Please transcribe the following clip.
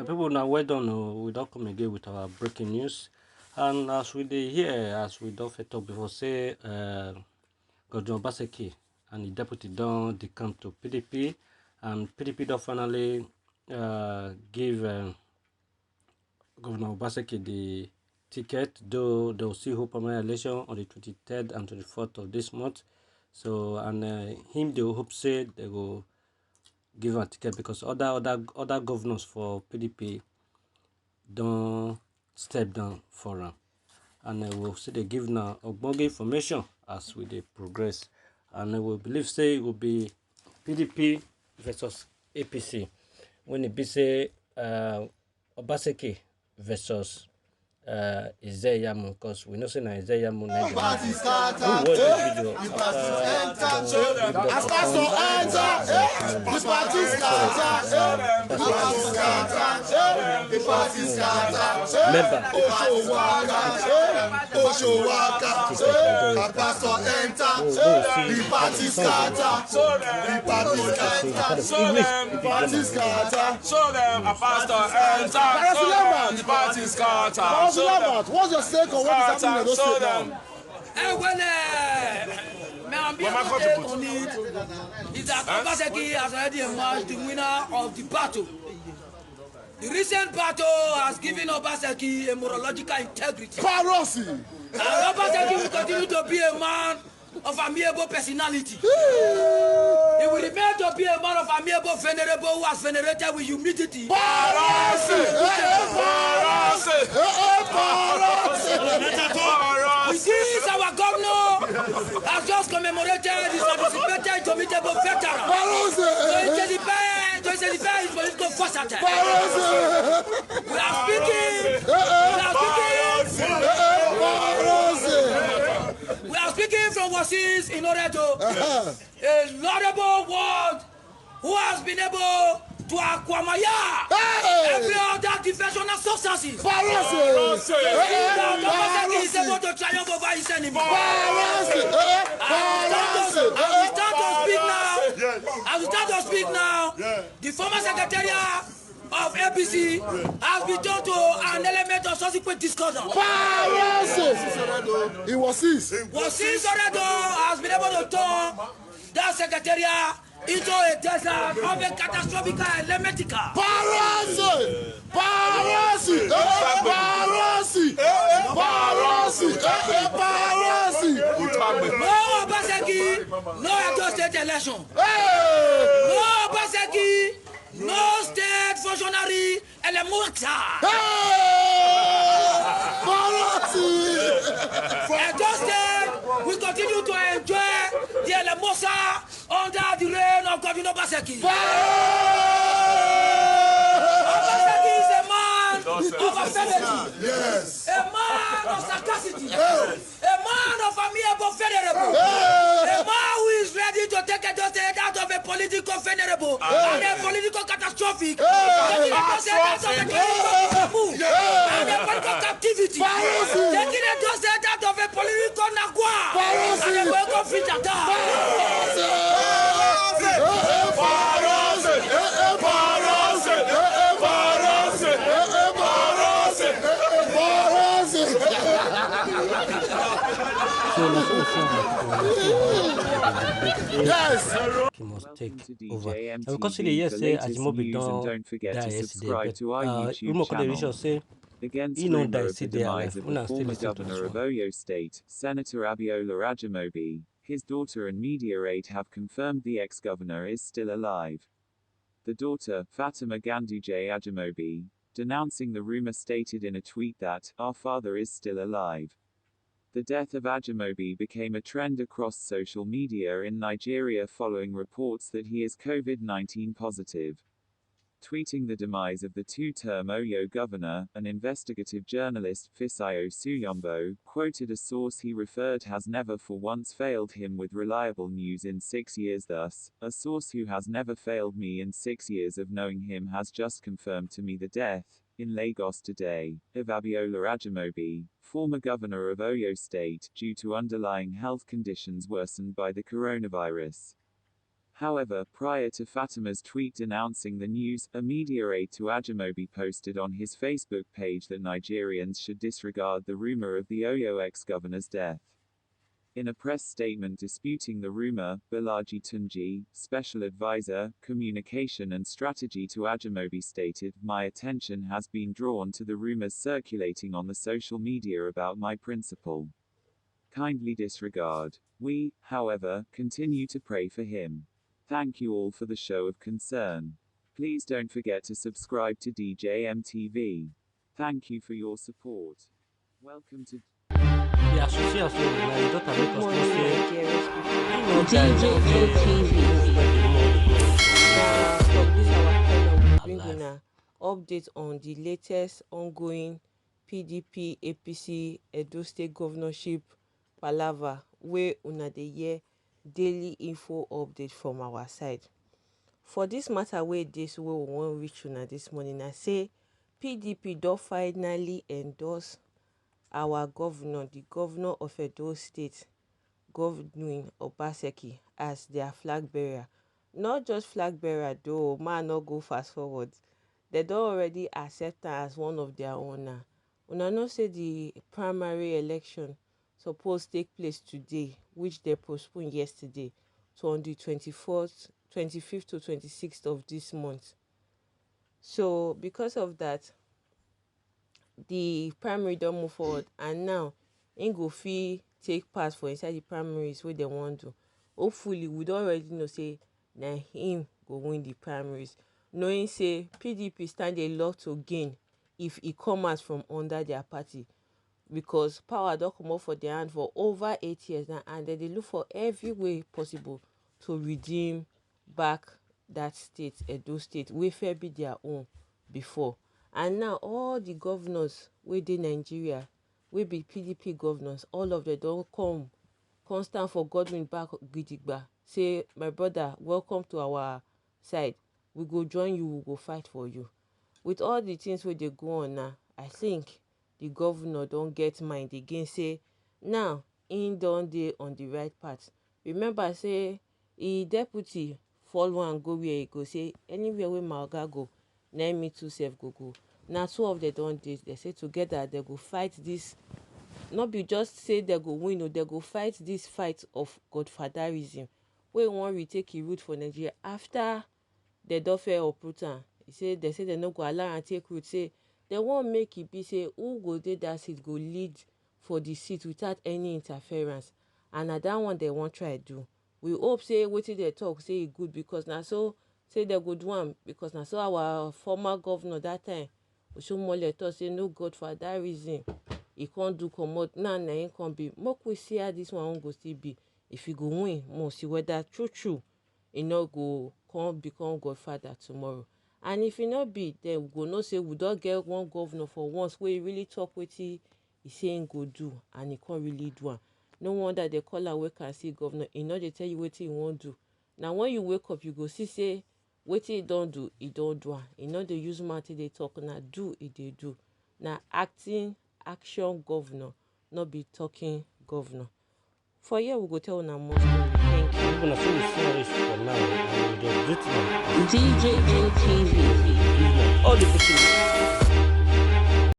People now well done. We don't come again with our breaking news. And as we dey here, as we don't talk before, say Governor Obaseki and the deputy don decamp to PDP, and PDP don't finally give Governor Obaseki the ticket, though they will still hold primary election on the 23rd and 24th of this month. So, and him they will hope say they will give a ticket because other governors for PDP don't step down for him, and we'll see they give now ogbonge information as we dey progress, and we believe say it will be PDP versus APC when it be say Obaseki versus Izeyamu, because we know say na Izeyamu who watch this video what's your stake on what is happening in Edo State now? My take on it is that Obaseki has already emerged the winner of the battle. The recent battle has given Obaseki a morological integrity. Piracy! And Obaseki will continue to be a man of amiable personality. He will remain to be a man of amiable, venerable, who has venerated with humility. We see our governor has just commemorated his anticipated indomitable veteran. To celebrate his political versatility. We are speaking from overseas in order to a laudable word who has been able to acquire every other defectional substances. Obaseki is able to triumph over his enemy. As we start to speak now, the former secretariat of APC has been turned to an element of subsequent discussion. It was seized. Oredo has been able to turn that secretariat into a desert of a catastrophic elementical. No Obaseki, no Edo State election. No Obaseki, no state functionary elementa. Edo State will continue to enjoy the elemosa under the reign of Governor Obaseki. Obaseki is a man of affinity, a man of sagacity, a man of amiable venerable, a man who is ready to take Edo State out of a political venerable and a political catastrophic, taking Edo State out of a political and a political captivity, taking Edo State out of a political nagua and a political fitata. Yes. He must take over. And because the yes say Ajimobi don't die yesterday, but Umo Koderisha say against he know rumor die of see the they demise alive. of the former governor of Oyo State, Senator Abiola Ajimobi, his daughter and media aide have confirmed the ex-governor is still alive. The daughter, Fatima Ganduje Ajimobi, denouncing the rumor stated in a tweet that, "Our father is still alive." The death of Ajimobi became a trend across social media in Nigeria following reports that he is COVID-19 positive. Tweeting the demise of the two-term Oyo governor, an investigative journalist, Fisayo Suyombo, quoted a source he referred has never for once failed him with reliable news in 6 years. Thus, a source who has never failed me in 6 years of knowing him has just confirmed to me the death, in Lagos today, of Abiola Ajimobi, former governor of Oyo State, due to underlying health conditions worsened by the coronavirus. However, prior to Fatima's tweet announcing the news, a media aide to Ajimobi posted on his Facebook page that Nigerians should disregard the rumor of the Oyo ex-governor's death. In a press statement disputing the rumor, Balaji Tunji, special advisor, communication and strategy to Ajimobi stated, "My attention has been drawn to the rumors circulating on the social media about my principal. Kindly disregard. We, however, continue to pray for him. Thank you all for the show of concern. Please don't forget to subscribe to DJM TV. Thank you for your support. Welcome to The association with my daughter make us know say DJM TV. From this our channel, we bring alive. una update on the latest ongoing PDP APC Edo State governorship palava wey una dey hear daily info update from our side. For this matter wey we wan reach una this morning, I say PDP don finally endorse our governor, the governor of Edo State, Governor Obaseki, as their flag bearer. Not just flag bearer though, man not go fast forward. They don already accept her as one of their own. Una know say the primary election suppose take place today, which they postponed yesterday to on the 24th, 25th to 26th of this month. So because of that, the primary don move forward, and now im go fit take part for inside the primaries wey dem wan do. Hopefully we don already know say na him go win the primaries, knowing say PDP stand a lot to gain if e come out from under their party, because power don comot for their hand for over 8 years now, and dem dey look for every way possible to redeem back that state, Edo State, wey fit be their own before. And now all the governors wey dey Nigeria, wey be PDP governors, all of them don come stand for government back gidigba, say my brother, welcome to our side, we go join you, we go fight for you. With all the things wey dey go on now, I think the governor don get mind again, say now im don dey on the right path. Remember say e deputy follow am go where e go, say anywhere wey my oga go, na me too sef go. Now two of them don dey, they say together they go fight this. Not be just say they go win, or they go fight this fight of godfatherism wey wan retake a root for Nigeria after they don fair uproot am. They say they no go allow am take root, say they wan make e be say who go dey that seat go lead for the seat without any interference, and na that one they wan try do. We hope say wetin they talk say e good, because na so say they go do am, because na so our former governor that time Oshiomhole talk say no godfatherism e can't do comot. Now na him come be. Make we see how this one go still be. If he go win, we'll see whether true e no go come become godfather tomorrow. And if e no be, then we go know say we don get one governor for once wey really talk wetin he say him go do, and he can't really do am. No wonder they call am wait and see governor. E no dey tell you wetin he wan do. Now when you wake up, you go see say wetin he don do, he don do am. E no dey use mouth dey talk, na do e dey do. Na action governor, not be talking governor. For here we go tell una more story. Thank you. We're gonna finish this for now, and we just greet them. DJM TV. All the people.